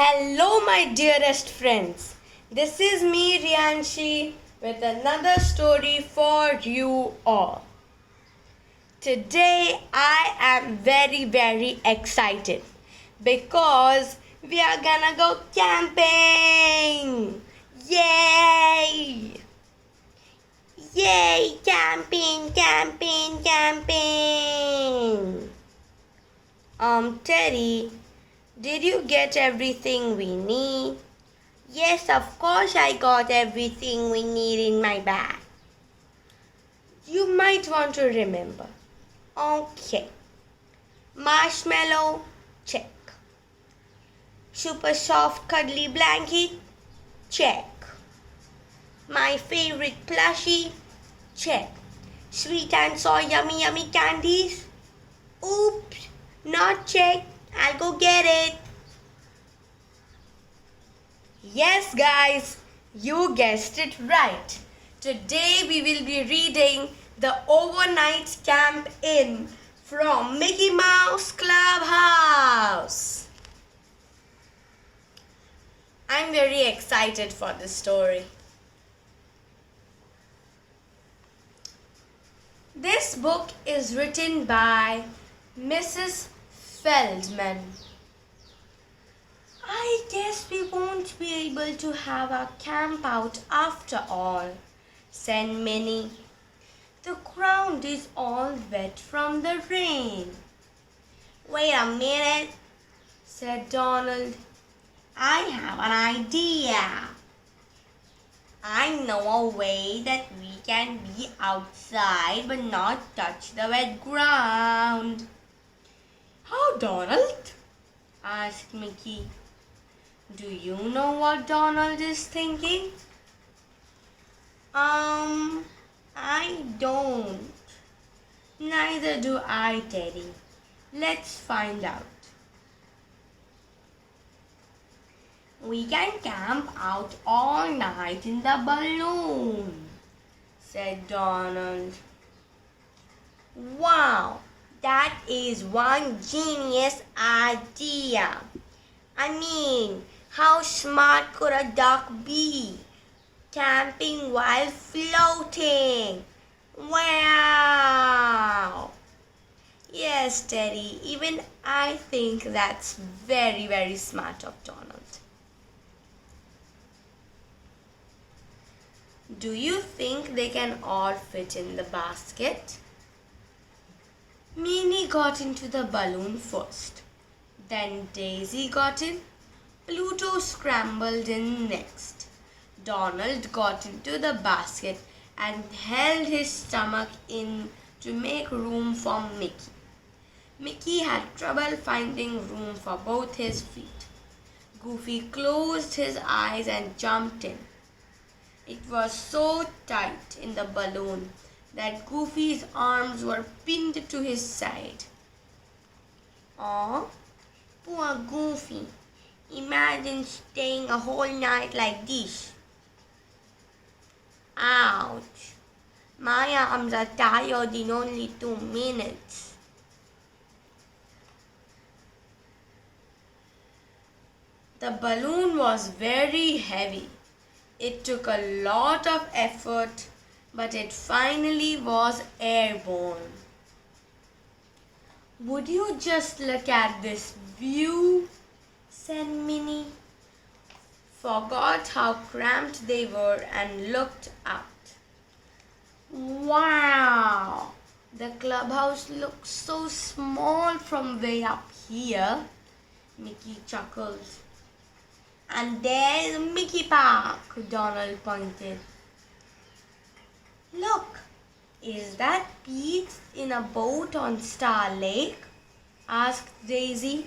Hello, my dearest friends. This is me, Rianshi, with another story for you all. Today, I am very excited because we are gonna go camping. Yay! Yay! Camping! Teddy, did you get everything we need? Yes, of course I got everything we need in my bag. You might want to remember. Okay. Marshmallow, check. Super soft cuddly blanket, check. My favorite plushie, check. Sweet and sour yummy candies? Oops, not check. I'll go get it. Yes, guys, you guessed it right. Today we will be reading The Overnight Camp In from Mickey Mouse Clubhouse. I'm very excited for this story. This book is written by Mrs. Feldman. I guess we won't be able to have our camp out after all, said Minnie. The ground is all wet from the rain. Wait a minute, said Donald. I have an idea. I know a way that we can be outside but not touch the wet ground. How, Donald? Asked Mickey. Do you know what Donald is thinking? I don't. Neither do I, Teddy. Let's find out. We can camp out all night in the balloon, said Donald. Wow, that is one genius idea. I mean, how smart could a duck be? Camping while floating. Wow! Yes, Teddy, even I think that's very smart of Donald. Do you think they can all fit in the basket? Minnie got into the balloon first. Then Daisy got in. Pluto scrambled in next. Donald got into the basket and held his stomach in to make room for Mickey. Mickey had trouble finding room for both his feet. Goofy closed his eyes and jumped in. It was so tight in the balloon that Goofy's arms were pinned to his side. Aw, poor Goofy. Imagine staying a whole night like this. Ouch. My arms are tired in only 2 minutes. The balloon was very heavy. It took a lot of effort, but it finally was airborne. Would you just look at this view? Said Minnie. Forgot how cramped they were and looked out. Wow! The clubhouse looks so small from way up here, Mickey chuckled. And there's Mickey Park, Donald pointed. Look, is that Pete in a boat on Star Lake? Asked Daisy.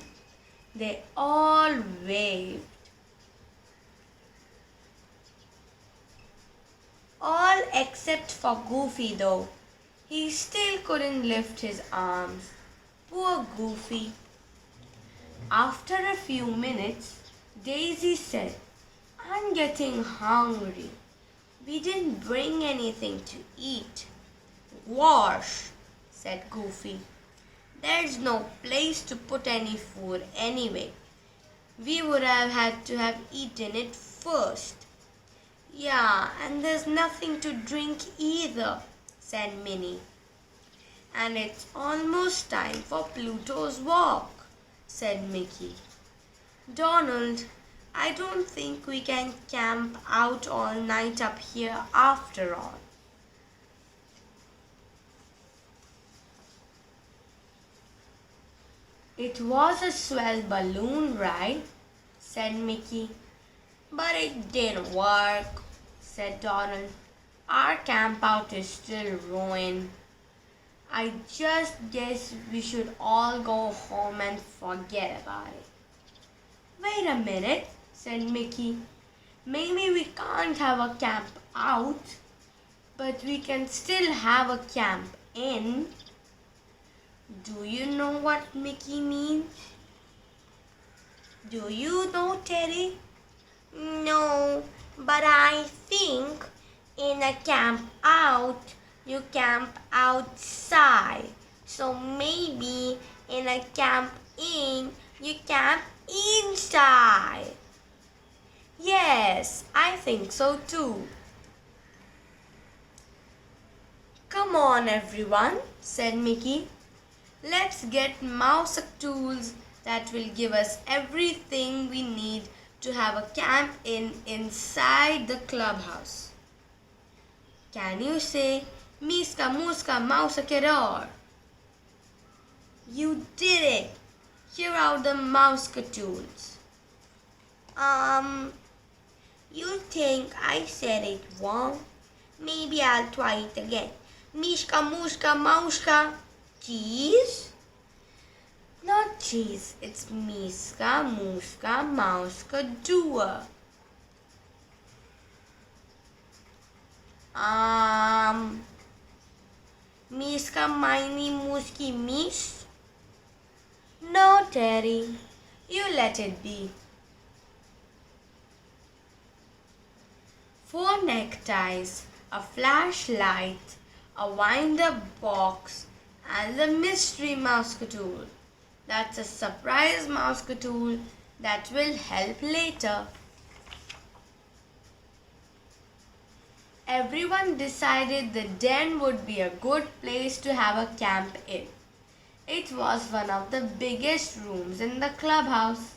They all waved. All except for Goofy though. He still couldn't lift his arms. Poor Goofy. After a few minutes, Daisy said, I'm getting hungry. We didn't bring anything to eat. Wash, said Goofy. There's no place to put any food anyway. We would have had to have eaten it first. Yeah, and there's nothing to drink either, said Minnie. And it's almost time for Pluto's walk, said Mickey. Donald, I don't think we can camp out all night up here after all. It was a swell balloon ride, said Mickey. But it didn't work, said Donald. Our camp out is still ruined. I just guess we should all go home and forget about it. Wait a minute, said Mickey. Maybe we can't have a camp out, but we can still have a camp in. Do you know what Mickey means? Do you know, Teddy? No, but I think in a camp out, you camp outside. So maybe in a camp in, you camp inside. Yes, I think so too. Come on, everyone, said Mickey. Let's get mouse tools that will give us everything we need to have a camp inside the clubhouse. Can you say Miska Muska Mausa Keror? You did it! Here are the mouse tools. You think I said it wrong? Maybe I'll try it again. Mishka Mushka Maushka. Cheese? Not cheese, it's Miska Mushka Mauska Dua. Miska Mini Muski Mish? No, Terry, you let it be. 4 neckties, a flashlight, a wind-up box, and the mystery mouse tool. That's a surprise mouse tool that will help later. Everyone decided the den would be a good place to have a camp in. It was one of the biggest rooms in the clubhouse.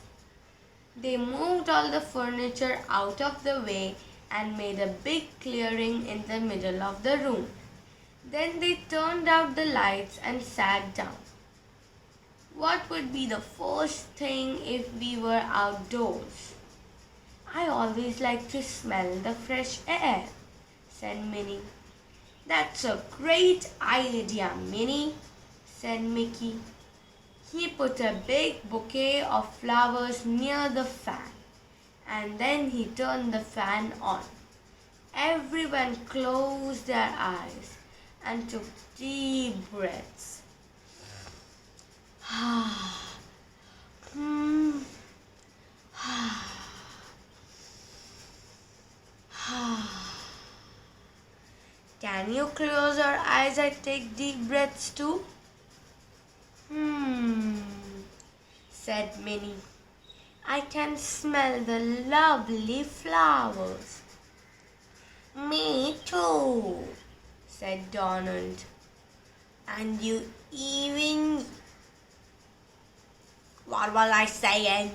They moved all the furniture out of the way and made a big clearing in the middle of the room. Then they turned out the lights and sat down. What would be the first thing if we were outdoors? I always like to smell the fresh air, said Minnie. That's a great idea, Minnie, said Mickey. He put a big bouquet of flowers near the fan, and then he turned the fan on. Everyone closed their eyes and took deep breaths. Can you close your eyes and take deep breaths too? Said Minnie. I can smell the lovely flowers. Me too, said Donald. And you even... What was I saying?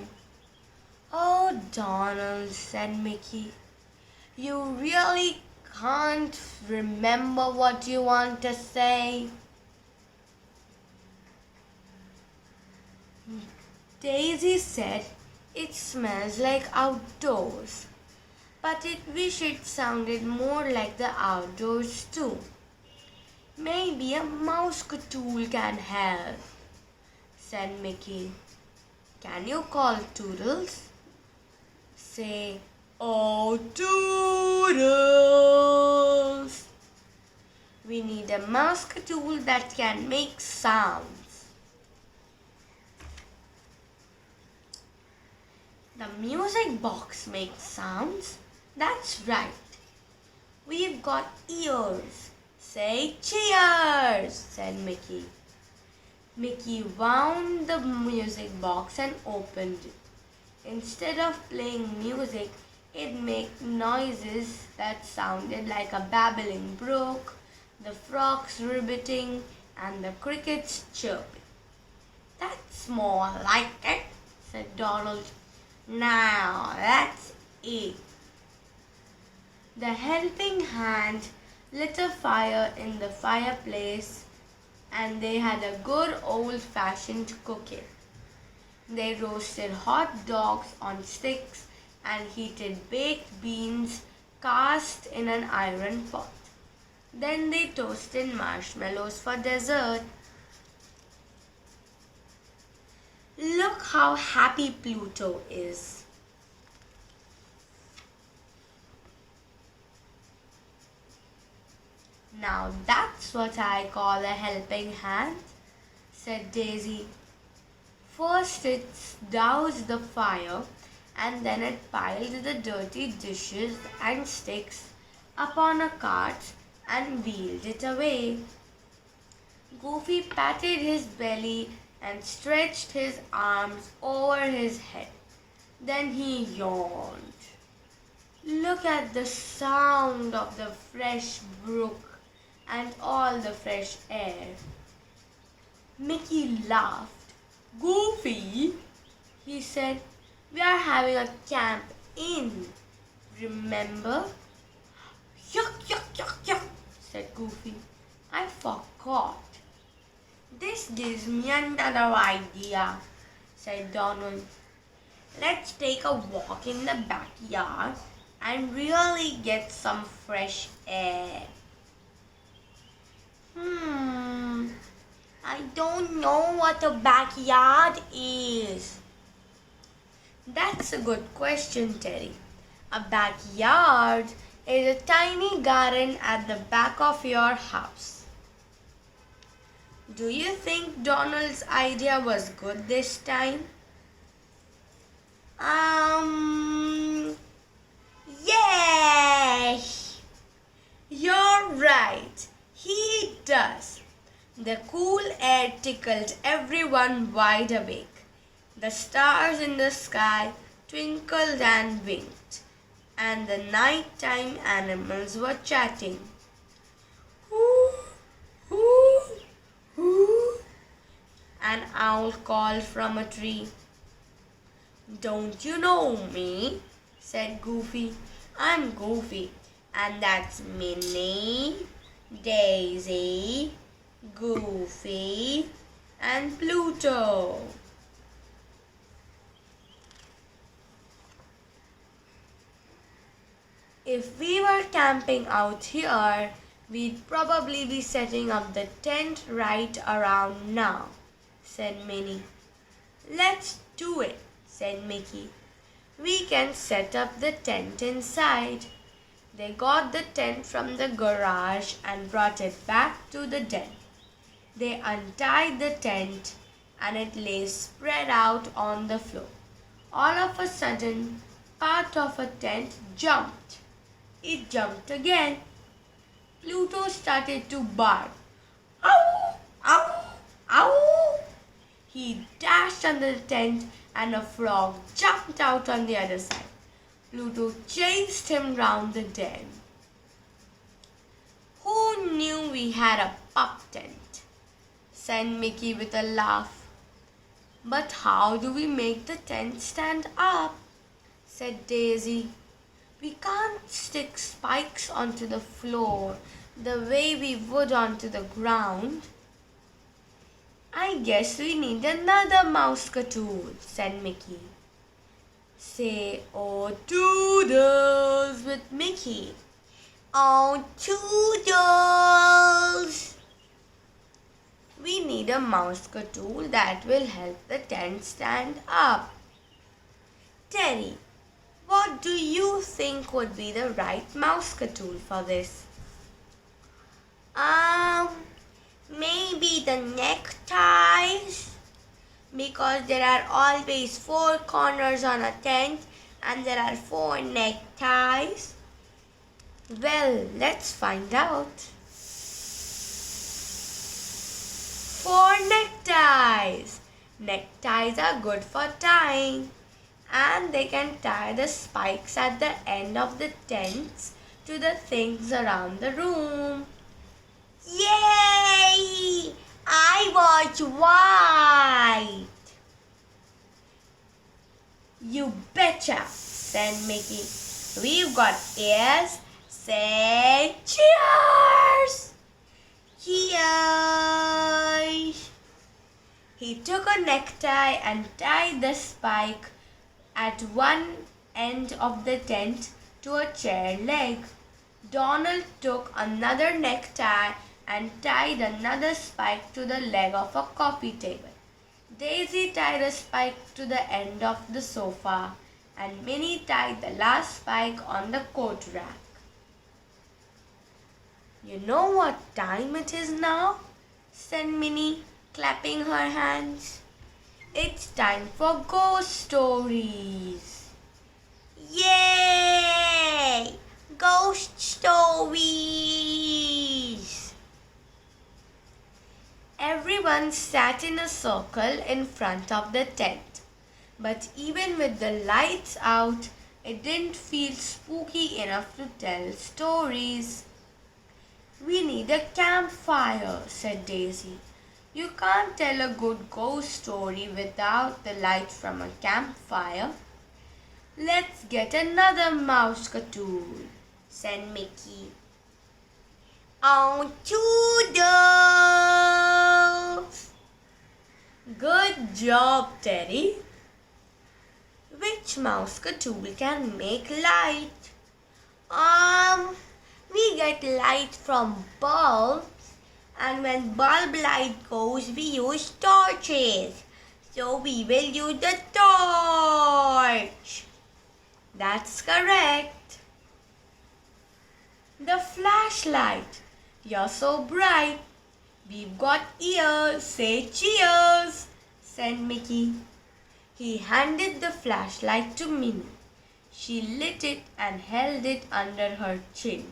Oh, Donald, said Mickey. You really can't remember what you want to say? Daisy said it smells like outdoors, but it wish it sounded more like the outdoors too. Maybe a mouse tool can help, said Mickey. Can you call Toodles? Say, oh, Toodles! We need a mouse tool that can make sounds. The music box makes sounds. That's right. We've got ears. Say cheers, said Mickey. Mickey wound the music box and opened it. Instead of playing music, it made noises that sounded like a babbling brook, the frogs ribbiting, and the crickets chirping. "That's more like it," said Donald. "Now that's it." The helping hand lit a fire in the fireplace, and they had a good old-fashioned cooking. They roasted hot dogs on sticks and heated baked beans cast in an iron pot. Then they toasted marshmallows for dessert. Look how happy Pluto is. "Now that's what I call a helping hand," said Daisy. "First it doused the fire, and then it piled the dirty dishes and sticks upon a cart and wheeled it away." Goofy patted his belly and stretched his arms over his head. Then he yawned. "Look at the sound of the fresh brook and all the fresh air." Mickey laughed. "Goofy," he said, "we are having a camp in. Remember?" "Yuck, yuck, yuck, yuck," said Goofy. "I forgot." "This gives me another idea," said Donald. "Let's take a walk in the backyard and really get some fresh air." I don't know what a backyard is." "That's a good question, Terry. A backyard is a tiny garden at the back of your house." Do you think Donald's idea was good this time? Yes! You're right. He does. The cool air tickled everyone wide awake. The stars in the sky twinkled and winked, and the nighttime animals were chatting. "Hoo, hoo, hoo," an owl called from a tree. "Don't you know me?" said Goofy. "I'm Goofy, and that's Minnie, Daisy, Goofy, and Pluto." "If we were camping out here, we'd probably be setting up the tent right around now," said Minnie. "Let's do it," said Mickey. "We can set up the tent inside." They got the tent from the garage and brought it back to the den. They untied the tent, and it lay spread out on the floor. All of a sudden, part of a tent jumped. It jumped again. Pluto started to bark. "Ow! Ow! Ow!" He dashed under the tent, and a frog jumped out on the other side. Pluto chased him round the den. "Who knew we had a pup tent?" said Mickey with a laugh. "But how do we make the tent stand up?" said Daisy. "We can't stick spikes onto the floor the way we would onto the ground." "I guess we need another mouse-catool," said Mickey. Say "Oh Toodles" with Mickey. "Oh Toodles." We need a mouse-catool that will help the tent stand up. Terry, what do you think would be the right mouse-catool for this? Maybe the neckties, because there are always 4 corners on a tent and there are 4 neckties. Well, let's find out. 4 neckties. Neckties are good for tying. and they can tie the spikes at the end of the tents to the things around the room. Yay! I was white! You betcha, said Mickey. We've got ears. Say cheers! Cheers! He took a necktie and tied the spike at one end of the tent to a chair leg. Donald took another necktie and tied another spike to the leg of a coffee table. Daisy tied a spike to the end of the sofa, and Minnie tied the last spike on the coat rack. You know what time it is now? Said Minnie, clapping her hands. It's time for ghost stories. Yay! Ghost stories! Everyone sat in a circle in front of the tent. But even with the lights out, it didn't feel spooky enough to tell stories. We need a campfire, said Daisy. You can't tell a good ghost story without the light from a campfire. Let's get another mouse cartoon, said Mickey. On Toodles! Good job, Teddy. Which mouse cartoon can make light? We get light from bulbs, and when bulb light goes, we use torches. So we will use the torch. That's correct. The flashlight. You're so bright. We've got ears. Say cheers, said Mickey. He handed the flashlight to Minnie. She lit it and held it under her chin.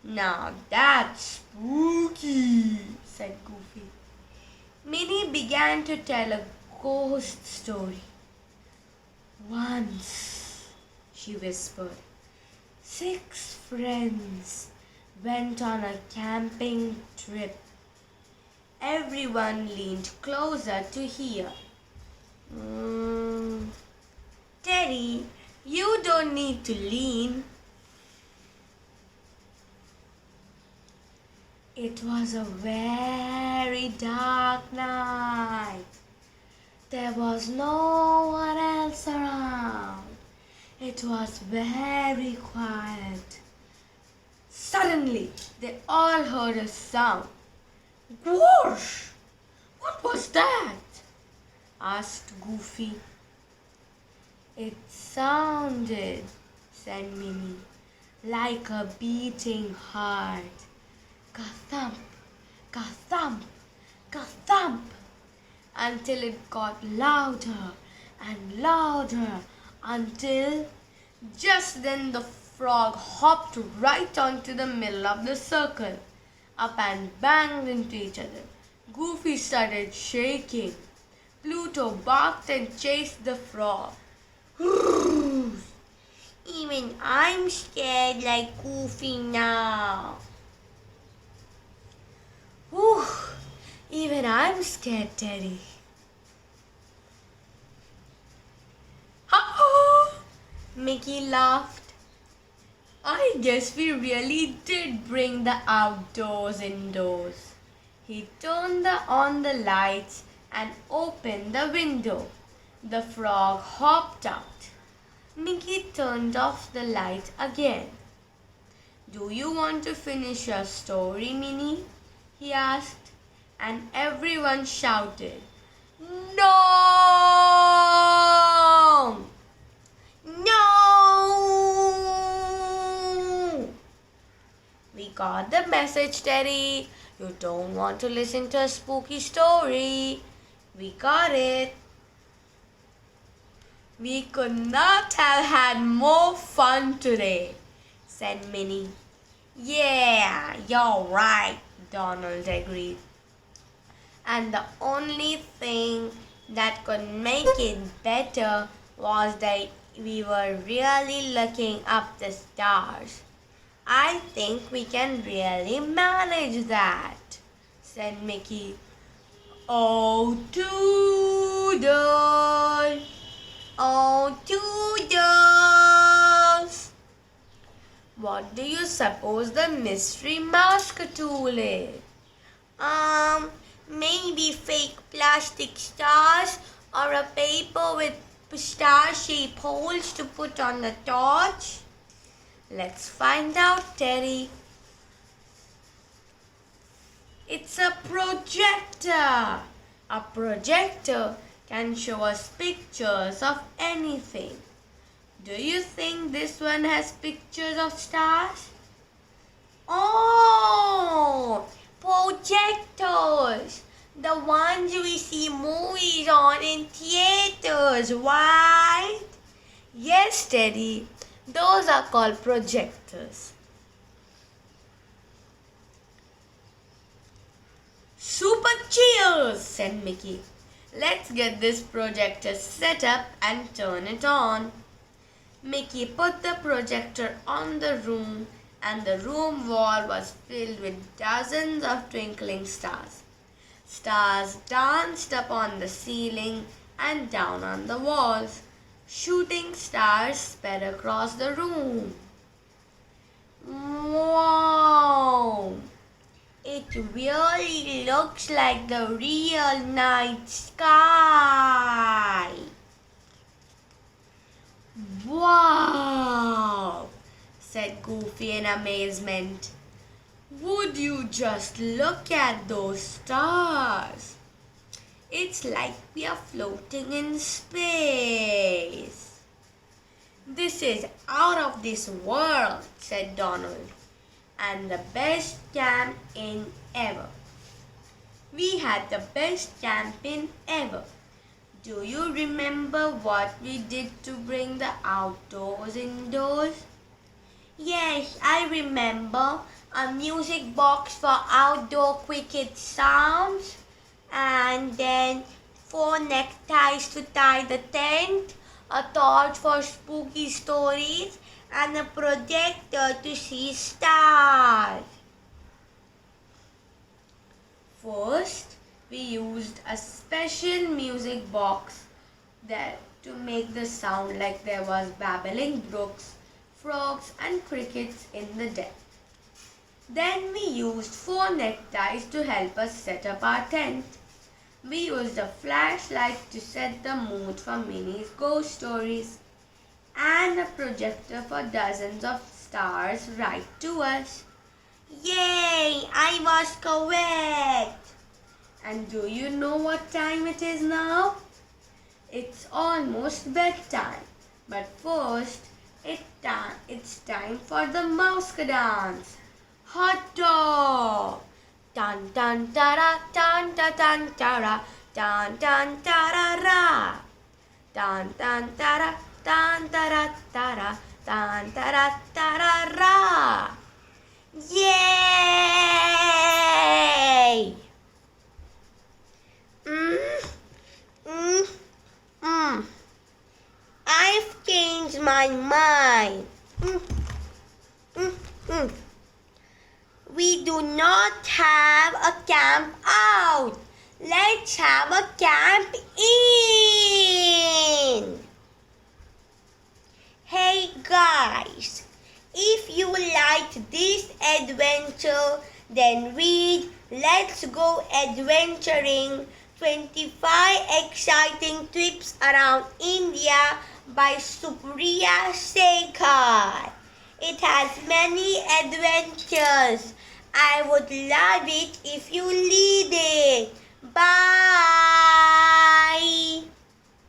Now that's spooky, said Goofy. Minnie began to tell a ghost story. Once, she whispered, 6 friends went on a camping trip. Everyone leaned closer to hear. Teddy, you don't need to lean. It was a very dark night. There was no one else around. It was very quiet. Suddenly, they all heard a sound. Whoosh! What was that? Asked Goofy. It sounded, said Minnie, like a beating heart. Ka-thump, ka-thump, ka-thump, until it got louder and louder until just then the frog hopped right onto the middle of the circle, up and banged into each other. Goofy started shaking. Pluto barked and chased the frog. Even I'm scared like Goofy now. Whew, even I'm scared, Teddy. Ha! Mickey laughed. I guess we really did bring the outdoors indoors. He turned on the lights and opened the window. The frog hopped out. Mickey turned off the light again. Do you want to finish your story, Minnie? He asked, and everyone shouted, No! No! We got the message, Teddy. You don't want to listen to a spooky story. We got it. We could not have had more fun today, said Minnie. Yeah, you're right, Donald agreed. And the only thing that could make it better was that we were really looking up the stars. I think we can really manage that, said Mickey. Oh, toodle! Oh, toodles! What do you suppose the mystery mask tool is? Maybe fake plastic stars or a paper with star-shaped holes to put on the torch? Let's find out, Terry. It's a projector. A projector can show us pictures of anything. Do you think this one has pictures of stars? Oh, projectors. The ones we see movies on in theaters, right? Yes, Teddy. Those are called projectors. Super cheers, said Mickey. Let's get this projector set up and turn it on. Mickey put the projector on the room, and the room wall was filled with dozens of twinkling stars. Stars danced up on the ceiling and down on the walls. Shooting stars sped across the room. Wow! It really looks like the real night sky. Wow! Said Goofy in amazement. Would you just look at those stars? It's like we are floating in space. This is out of this world, said Donald, and the best camp in ever. We had the best camping ever. Do you remember what we did to bring the outdoors indoors? Yes, I remember. A music box for outdoor cricket sounds, and then 4 neckties to tie the tent, a torch for spooky stories, and a projector to see stars. First, we used a special music box to make the sound like there was babbling brooks, frogs, and crickets in the den. Then we used 4 neckties to help us set up our tent. We used a flashlight to set the mood for Minnie's ghost stories, and a projector for dozens of stars right to us. Yay! I was correct! And do you know what time it is now? It's almost bedtime. But first, it's time for the mouse dance. Hot dog! Tan tan tara tan ta tan tara tan tan tara ra. Tan tan tara tan tara tara tan tara tara ra. Yay! I've changed my mind. We do not have a camp out. Let's have a camp in. Hey guys, if you liked this adventure, then read Let's Go Adventuring 25 Exciting Trips Around India by Supriya Sekhar. It has many adventures. I would love it if you read it. Bye.